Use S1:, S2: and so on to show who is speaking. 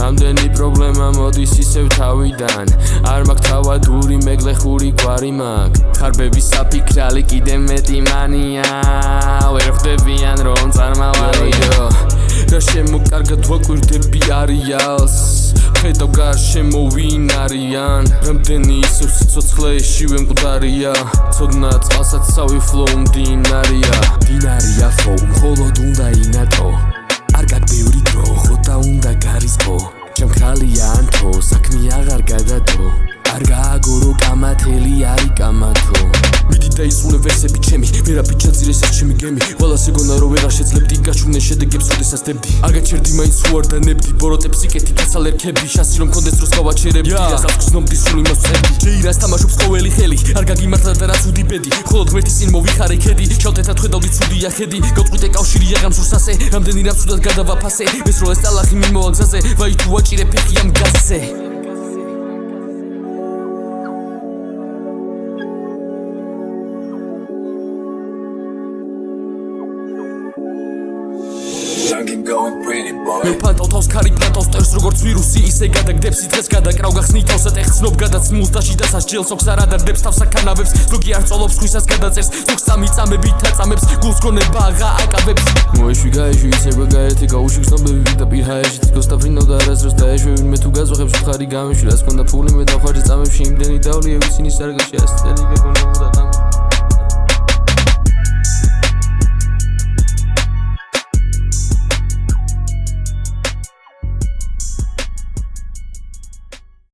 S1: Რამდენი პრობლემა მოდის ისევ თავიდან არ მაქვს თავადური მეგლეხური გვარი მაქვს ხარბების საფიქრალი კიდე მეტი მანია ვერ ხვდებიან რომ წარმავალიო რა შემოკარგად ვაკვირდები არიალს ხედავ გარშემო ვინ არიან რამდენი ისევ სიცოცხლეში ვემკვდარია ცოდნა წყალსაც სავიფლო მდინარია დინარია ფო მხოლოდ უნდა ინატო არ გაგბევრი დრო ხოთა უნდა გარისხო ჩემქალია ანთო საქმე აღარ გადადო არ გააგორო კამათელი არი კამათო მიდი დაისრულე ვერსები ჩემი ვერაფრით ჩაძირეს ეს ჩემი გემი ყველას ეგონა რომ ვეღარ შეძლებდი გაჩვენე შედეგებს უდესას დებდი არ გაჩერდი მაინც უარ და ნებდი ბოროტებს სიკეთი გასალერქებდი შანსი რომ მქონდეს დროს გავაჩერებდი ასას გზნობდი სულ იმას ვწერდი ჯეირას თამაშობს ყოველი ხელი არ გაგიმართლა და რაც უდიბედი მხოლოდ ღმერთის წინ მოვიხარე ქედი ჩავთეთრად ხედავდი ცუდია ხედი გავწყვიტე კავშირი აღამსურს ასე რამდენი რამ ცუდად გადავაფასე მესროლეს ტალახი მიმოვა გზაზე ვაი თუ ვაჭირე ფეხი ამ გაზზე მე ფანტავ თავს ქარი ფანტავს წერს როგორც ვირუსი ისე გადაგდებს სითხეს გადაკრავ გახსნი თავს ატეხსნობ გადაცმულს დაში და სასჯელს ოქს არ ადარდებს თავს აქანავებს ზოგი არ წოლობს ხვისას გადაწერს ზოგს წამიწამებით აწამებს გულს გონება აღა აკავებს მოეშვი გაეშვი ისე გაერთი გაუში გზნობები ვიდა პირჰაეში თქოს დაფრინავ და არასდროს დაეშვი ვინმე თუ გაზოხებს ხარი გამეშვი რას ქონდა ფული მე დავხარჯე წამებში იმდენი დავლია ვიცინი სარგეში ასწელი გეკონებოდა